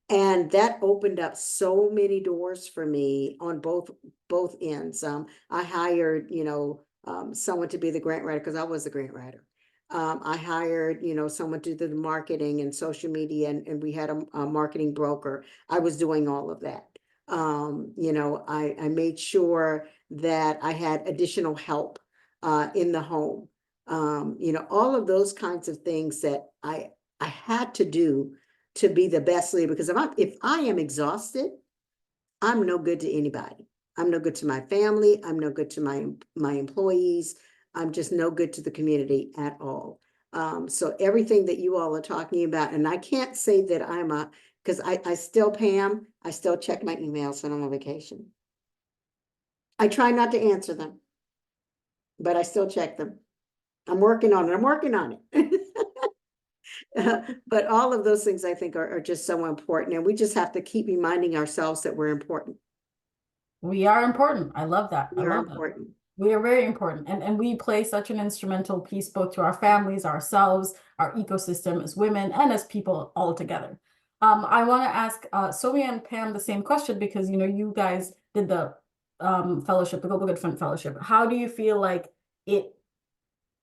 And that opened up so many doors for me on both ends. I hired, you know, someone to be the grant writer, because I was the grant writer. I hired, you know, someone to do the marketing and social media, and we had a marketing broker. I was doing all of that. You know, I made sure that I had additional help in the home. You know, all of those kinds of things that I had to do to be the best leader, because if I am exhausted, I'm no good to anybody. I'm no good to my family. I'm no good to my employees. I'm just no good to the community at all. So everything that you all are talking about, and I can't say that because I still, Pam, I still check my emails when I'm on vacation. I try not to answer them, but I still check them. I'm working on it. But all of those things I think are just so important, and we just have to keep reminding ourselves that we're important. We are important. I love that. I We are love that. important. We are very important. And we play such an instrumental piece both to our families, ourselves, our ecosystem as women, and as people all together. I want to ask Somi and Pam the same question, because you know you guys did the fellowship, the Global Good Fund Fellowship. How do you feel like it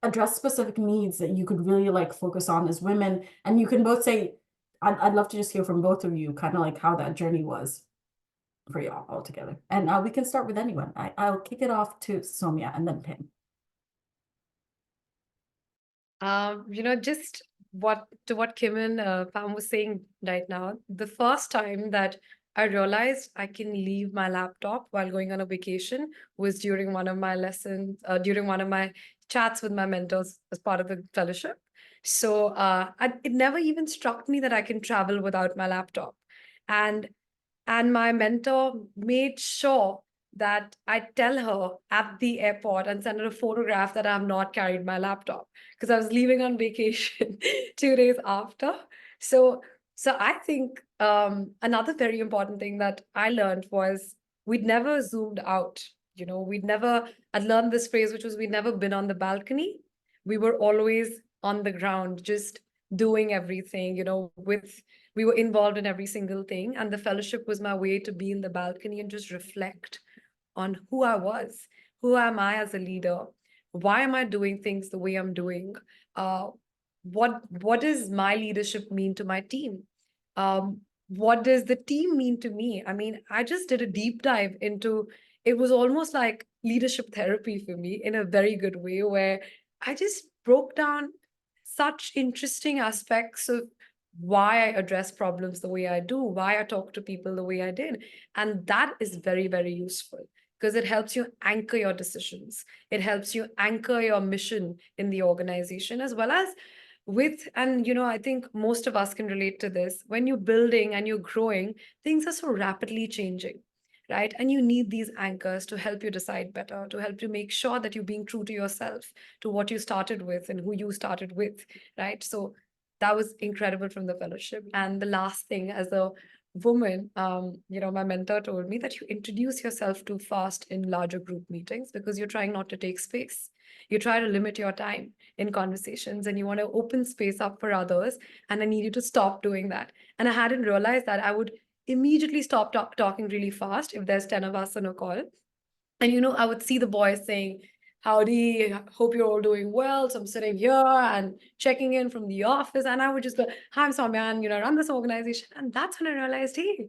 addressed specific needs that you could really like focus on as women? And you can both say, I'd love to just hear from both of you, kind of like how that journey was for y'all all together. And we can start with anyone. I'll kick it off to Somia and then Pam. You know, just what Kim and Pam was saying right now, the first time that I realized I can leave my laptop while going on a vacation was during one of my lessons, during one of my chats with my mentors as part of the fellowship. So it never even struck me that I can travel without my laptop. And my mentor made sure that I tell her at the airport and send her a photograph that I have not carried my laptop, because I was leaving on vacation 2 days after. So I think another very important thing that I learned was we'd never zoomed out. You know, I'd learned this phrase, which was we'd never been on the balcony. We were always on the ground, just doing everything, you know, we were involved in every single thing. And the fellowship was my way to be in the balcony and just reflect on who I was. Who am I as a leader? Why am I doing things the way I'm doing? What does my leadership mean to my team? What does the team mean to me? I mean, I just did a deep dive into, it was almost like leadership therapy for me in a very good way, where I just broke down such interesting aspects of why I address problems the way I do, why I talk to people the way I did. And that is very, very useful because it helps you anchor your decisions. It helps you anchor your mission in the organization as well as and I think most of us can relate to this. When you're building and you're growing, things are so rapidly changing, right? And you need these anchors to help you decide better, to help you make sure that you're being true to yourself, to what you started with and who you started with, right? So that was incredible from the fellowship. And the last thing, as a woman, my mentor told me that you introduce yourself too fast in larger group meetings because you're trying not to take space. You try to limit your time in conversations and you want to open space up for others. And I need you to stop doing that. And I hadn't realized that I would immediately stop talking really fast if there's 10 of us on a call. And I would see the boys saying, howdy, hope you're all doing well. So I'm sitting here and checking in from the office. And I would just go, hi, I'm Soumya, and run this organization. And that's when I realized, hey,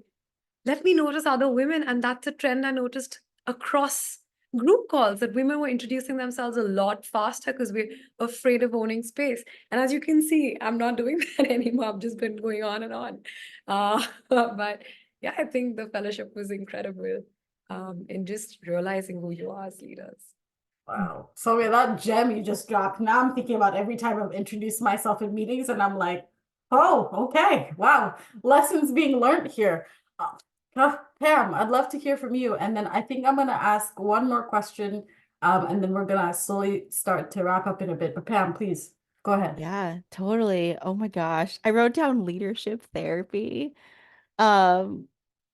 let me notice other women. And that's a trend I noticed across group calls, that women were introducing themselves a lot faster because we're afraid of owning space. And as you can see, I'm not doing that anymore. I've just been going on and on. But yeah, I think the fellowship was incredible in just realizing who you are as leaders. Wow. So yeah, that gem you just dropped. Now I'm thinking about every time I've introduced myself in meetings and I'm like, oh, okay. Wow. Lessons being learned here. Pam, I'd love to hear from you. And then I think I'm gonna ask one more question. And then we're gonna slowly start to wrap up in a bit. But Pam, please go ahead. Yeah, totally. Oh my gosh. I wrote down leadership therapy. Um,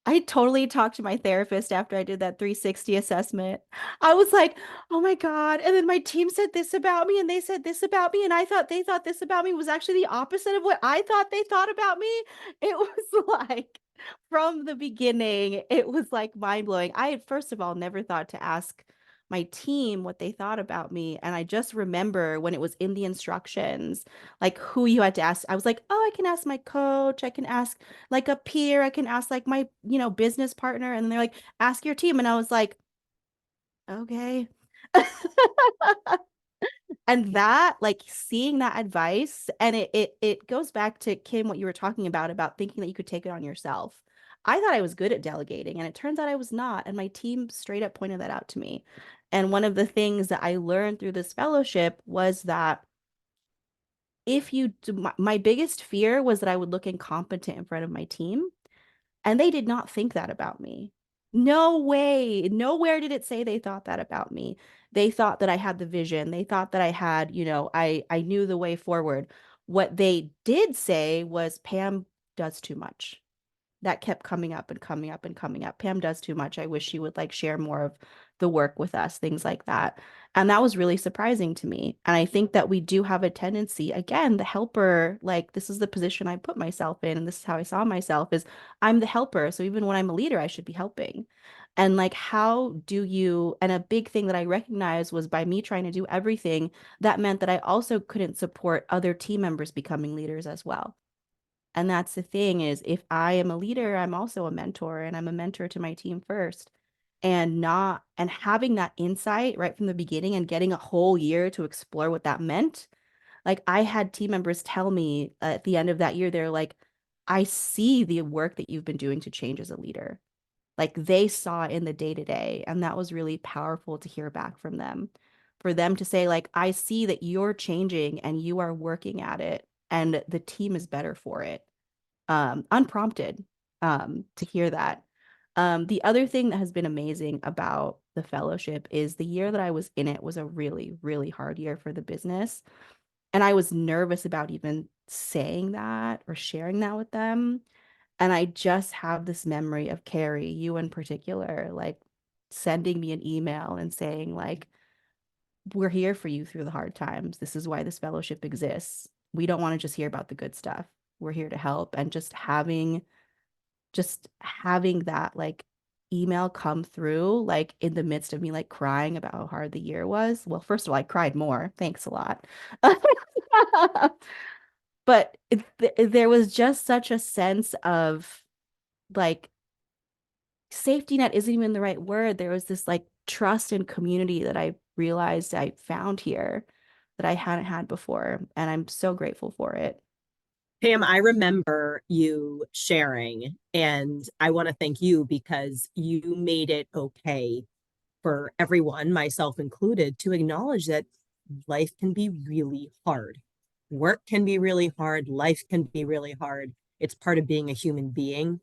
I totally talked to my therapist after I did that 360 assessment. I was like, oh my God. And then my team said this about me, and they said this about me. And I thought they thought this about me was actually the opposite of what I thought they thought about me. It was like, from the beginning, it was like mind blowing. I had, first of all, never thought to ask my team what they thought about me. And I just remember when it was in the instructions, like who you had to ask. I was like, oh, I can ask my coach. I can ask like a peer. I can ask like my, business partner. And they're like, ask your team. And I was like, okay. And that, like, seeing that advice, and it goes back to Kim, what you were talking about thinking that you could take it on yourself. I thought I was good at delegating, and it turns out I was not. And my team straight up pointed that out to me. And one of the things that I learned through this fellowship was that if you do, my biggest fear was that I would look incompetent in front of my team. And they did not think that about me. No way. Nowhere did it say they thought that about me. They thought that I had the vision. They thought that I had, I knew the way forward. What they did say was Pam does too much. That kept coming up and coming up and coming up. Pam does too much. I wish she would like share more of the work with us, things like that. And that was really surprising to me. And I think that we do have a tendency, again, the helper, like this is the position I put myself in, and this is how I saw myself is I'm the helper. So even when I'm a leader, I should be helping. And like, how do you, and a big thing that I recognized was by me trying to do everything, that meant that I also couldn't support other team members becoming leaders as well. And that's the thing is if I am a leader, I'm also a mentor, and I'm a mentor to my team first. And having that insight right from the beginning and getting a whole year to explore what that meant. Like I had team members tell me at the end of that year, they're like, I see the work that you've been doing to change as a leader. Like they saw it in the day to day. And that was really powerful to hear back from them. For them to say, like, I see that you're changing and you are working at it, and the team is better for it. Unprompted, to hear that. The other thing that has been amazing about the fellowship is the year that I was in it was a really, really hard year for the business. And I was nervous about even saying that or sharing that with them. And I just have this memory of Carrie, you in particular, like sending me an email and saying, like, we're here for you through the hard times. This is why this fellowship exists. We don't want to just hear about the good stuff. We're here to help. And just having that like email come through, like in the midst of me like crying about how hard the year was. Well, first of all, I cried more. Thanks a lot. But there was just such a sense of like safety net isn't even the right word. There was this like trust and community that I realized I found here that I hadn't had before. And I'm so grateful for it. Pam, I remember you sharing, and I want to thank you because you made it okay for everyone, myself included, to acknowledge that life can be really hard. Work can be really hard. Life can be really hard. It's part of being a human being.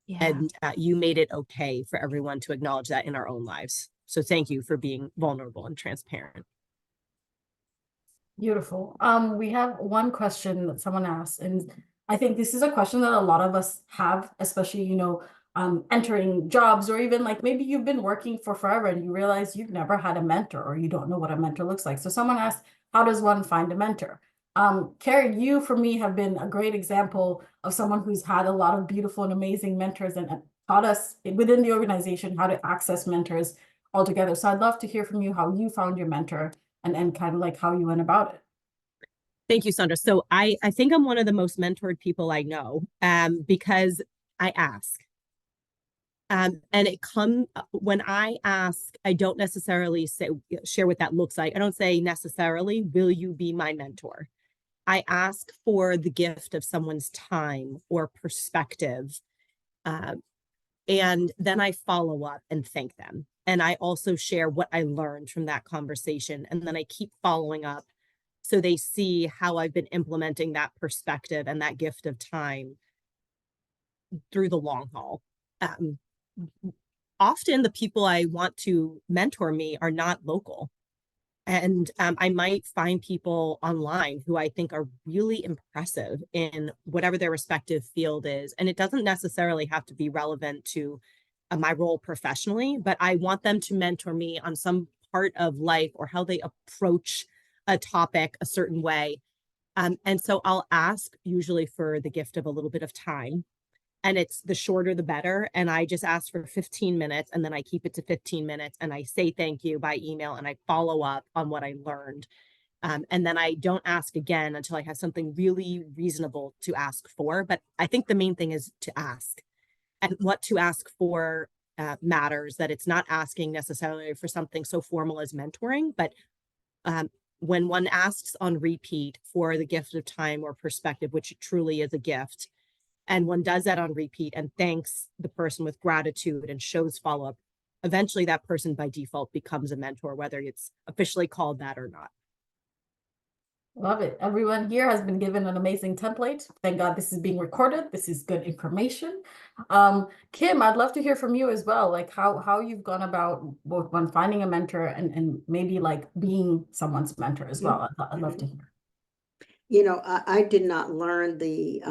Yeah. And you made it okay for everyone to acknowledge that in our own lives. So thank you for being vulnerable and transparent. Beautiful. We have one question that someone asked, and I think this is a question that a lot of us have, especially, entering jobs, or even like maybe you've been working for forever and you realize you've never had a mentor or you don't know what a mentor looks like. So someone asked, how does one find a mentor? Carrie, you for me have been a great example of someone who's had a lot of beautiful and amazing mentors and taught us within the organization how to access mentors altogether. So I'd love to hear from you how you found your mentor and kind of like how you went about it. Thank you, Sandra. So I think I'm one of the most mentored people I know, because I ask. And it comes when I ask, I don't necessarily share what that looks like. I don't say necessarily, will you be my mentor? I ask for the gift of someone's time or perspective. Um, and then I follow up and thank them. And I also share what I learned from that conversation. And then I keep following up so they see how I've been implementing that perspective and that gift of time through the long haul. Um, Often the people I want to mentor me are not local. And I might find people online who I think are really impressive in whatever their respective field is. And it doesn't necessarily have to be relevant to my role professionally, but I want them to mentor me on some part of life or how they approach a topic a certain way. And so I'll ask usually for the gift of a little bit of time, and it's the shorter the better. And I just ask for 15 minutes and then I keep it to 15 minutes and I say thank you by email and I follow up on what I learned. And then I don't ask again until I have something really reasonable to ask for. But I think the main thing is to ask, and what to ask for matters, that it's not asking necessarily for something so formal as mentoring, but when one asks on repeat for the gift of time or perspective, which truly is a gift, and one does that on repeat and thanks the person with gratitude and shows follow up, eventually that person by default becomes a mentor, whether it's officially called that or not. Love it. Everyone here has been given an amazing template. Thank God this is being recorded. This is good information. Kim, I'd love to hear from you as well, like how you've gone about both when finding a mentor and maybe like being someone's mentor as well. I'd love to hear. I did not learn the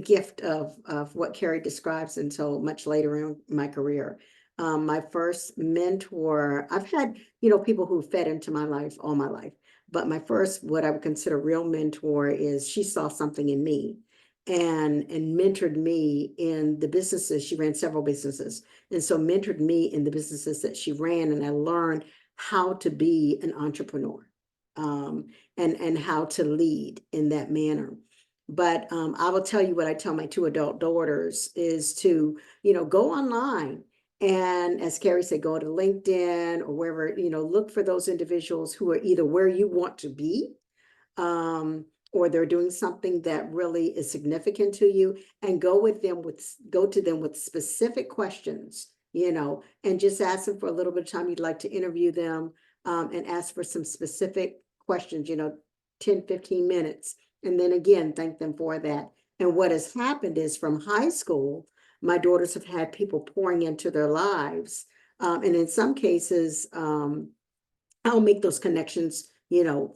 gift of what Carrie describes until much later in my career. My first mentor, I've had, people who fed into my life all my life, but my first, what I would consider real mentor, is she saw something in me and mentored me in the businesses. She ran several businesses, and so mentored me in the businesses that she ran, and I learned how to be an entrepreneur. And how to lead in that manner. But I will tell you what I tell my two adult daughters is to, go online. And as Carrie said, go to LinkedIn or wherever, look for those individuals who are either where you want to be, or they're doing something that really is significant to you, and go to them with specific questions, and just ask them for a little bit of time. You'd like to interview them, and ask for some specific questions, 10, 15 minutes. And then again, thank them for that. And what has happened is from high school, my daughters have had people pouring into their lives. And in some cases, I'll make those connections,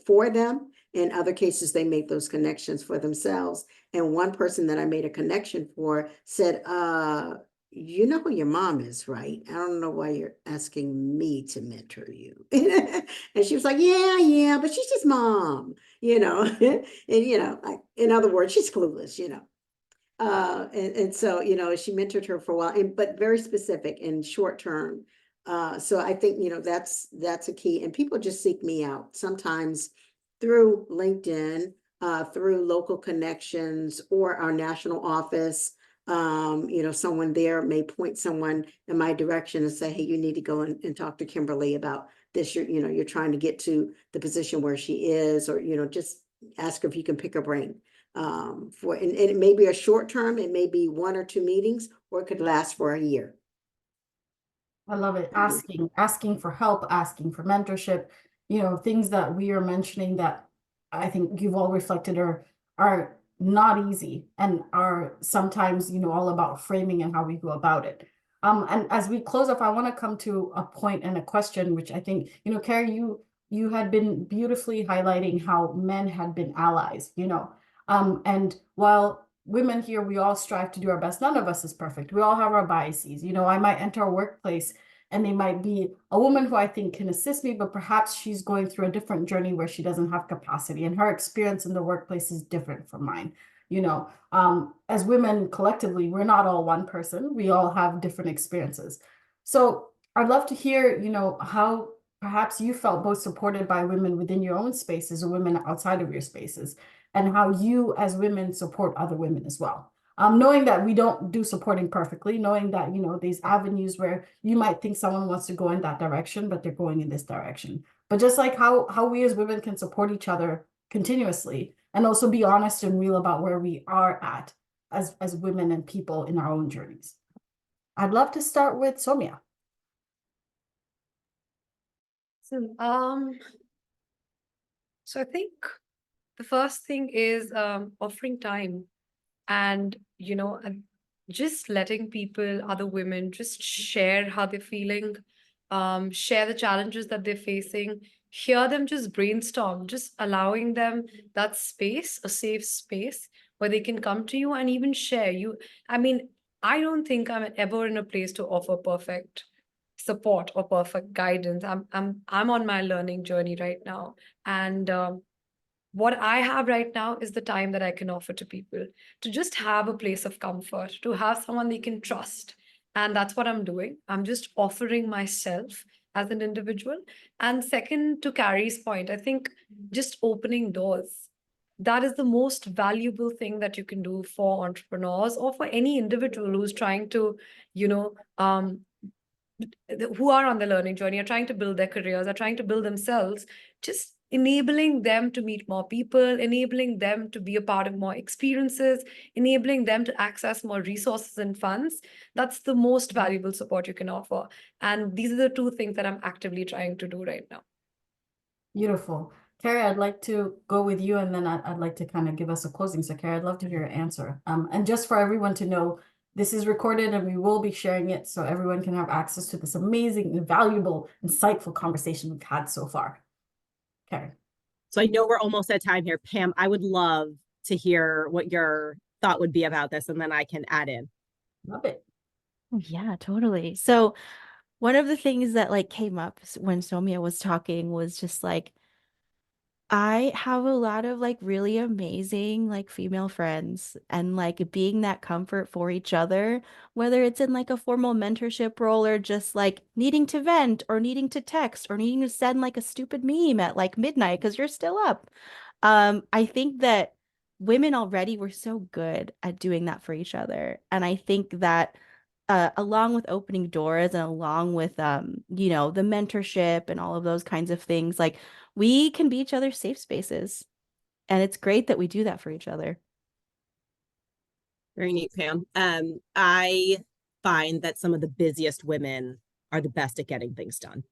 for them. In other cases, they make those connections for themselves. And one person that I made a connection for said, you know who your mom is, right? I don't know why you're asking me to mentor you. And she was like, yeah, but she's just mom, and, like, in other words, she's clueless, and so, she mentored her for a while, but very specific and short term. So I think, that's a key, and people just seek me out sometimes through LinkedIn, through local connections or our national office. Someone there may point someone in my direction and say, hey, you need to go and talk to Kimberly about this. You're trying to get to the position where she is, or, just ask her if you can pick her brain. And it may be a short term, it may be 1 or 2 meetings, or it could last for a year. I love it. Asking for help, asking for mentorship, things that we are mentioning that I think you've all reflected are not easy and are sometimes, all about framing and how we go about it. And as we close up, I want to come to a point and a question, which I think, Carrie, you had been beautifully highlighting how men had been allies, and while women here, we all strive to do our best. None of us is perfect. We all have our biases. I might enter a workplace and they might be a woman who I think can assist me, but perhaps she's going through a different journey where she doesn't have capacity and her experience in the workplace is different from mine. As women collectively, we're not all one person. We all have different experiences. So I'd love to hear, how perhaps you felt both supported by women within your own spaces or women outside of your spaces, and how you as women support other women as well. Knowing that we don't do supporting perfectly, knowing that, these avenues where you might think someone wants to go in that direction, but they're going in this direction. But just like how we as women can support each other continuously and also be honest and real about where we are at as women and people in our own journeys. I'd love to start with Soumya. So I think the first thing is offering time and, and just letting people, other women, just share how they're feeling, share the challenges that they're facing, hear them just brainstorm, just allowing them that space, a safe space where they can come to you and even share. I don't think I'm ever in a place to offer perfect support or perfect guidance. I'm on my learning journey right now, and what I have right now is the time that I can offer to people to just have a place of comfort, to have someone they can trust. And that's what I'm doing. I'm just offering myself as an individual. And second, to Carrie's point, I think just opening doors. That is the most valuable thing that you can do for entrepreneurs or for any individual who's trying to, who are on the learning journey, are trying to build their careers, are trying to build themselves, just enabling them to meet more people, enabling them to be a part of more experiences, enabling them to access more resources and funds. That's the most valuable support you can offer. And these are the two things that I'm actively trying to do right now. Beautiful. Carrie, I'd like to go with you, and then I'd like to kind of give us a closing. So Carrie, I'd love to hear your answer. And just for everyone to know, this is recorded and we will be sharing it so everyone can have access to this amazing, valuable, insightful conversation we've had so far. Carrie. So I know we're almost at time here. Pam, I would love to hear what your thought would be about this, and then I can add in. Love it. Yeah, totally. So one of the things that came up when Soumya was talking was just I have a lot of really amazing female friends, and being that comfort for each other, whether it's in a formal mentorship role or just needing to vent or needing to text or needing to send a stupid meme at midnight because you're still up. I think that women already were so good at doing that for each other. And I think that along with opening doors and along with the mentorship and all of those kinds of things, we can be each other's safe spaces. And it's great that we do that for each other. Very neat, Pam. I find that some of the busiest women are the best at getting things done.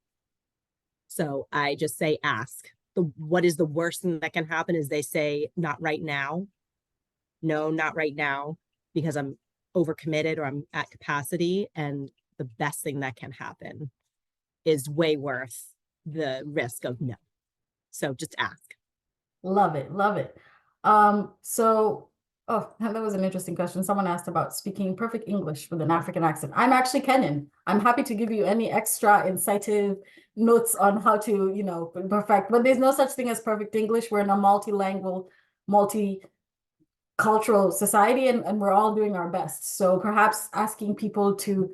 So I just say, ask. What is the worst thing that can happen is they say, not right now. No, not right now, because I'm overcommitted or I'm at capacity. And the best thing that can happen is way worth the risk of no. So just ask. Love it. Love it. Oh, that was an interesting question. Someone asked about speaking perfect English with an African accent. I'm actually Kenyan. I'm happy to give you any extra insightful notes on how to, perfect, but there's no such thing as perfect English. We're in a multilingual, multicultural society, and we're all doing our best. So perhaps asking people to,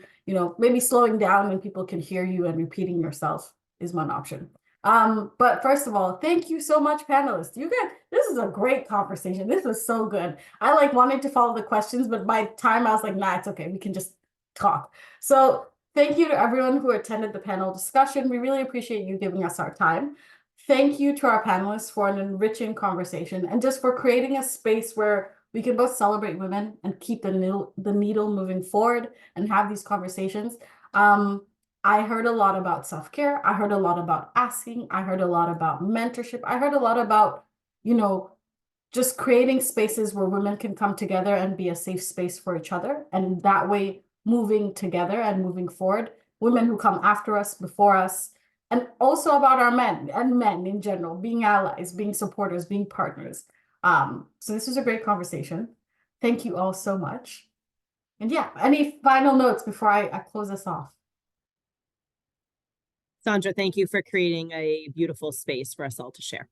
maybe slowing down when people can hear you and repeating yourself is one option. But first of all, thank you so much, panelists. This is a great conversation. This was so good. I wanted to follow the questions, but by time I was like, nah, it's okay. We can just talk. So thank you to everyone who attended the panel discussion. We really appreciate you giving us our time. thank you to our panelists for an enriching conversation and just for creating a space where we can both celebrate women and keep the needle moving forward and have these conversations. I heard a lot about self-care. I heard a lot about asking. I heard a lot about mentorship. I heard a lot about, you know, just creating spaces where women can come together and be a safe space for each other. And that way, moving together and moving forward, women who come after us, before us, and also about our men and men in general, being allies, being supporters, being partners. So this was a great conversation. Thank you all so much. And yeah, any final notes before I close us off? Sandra, thank you for creating a beautiful space for us all to share.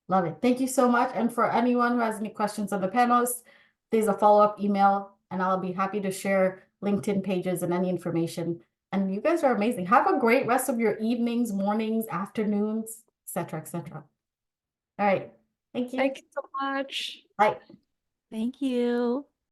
Love it. Thank you so much. And for anyone who has any questions on the panelists, there's a follow-up email, and I'll be happy to share LinkedIn pages and any information. And you guys are amazing. Have a great rest of your evenings, mornings, afternoons, etc., etc. All right. Thank you. Thank you so much. Bye. Thank you.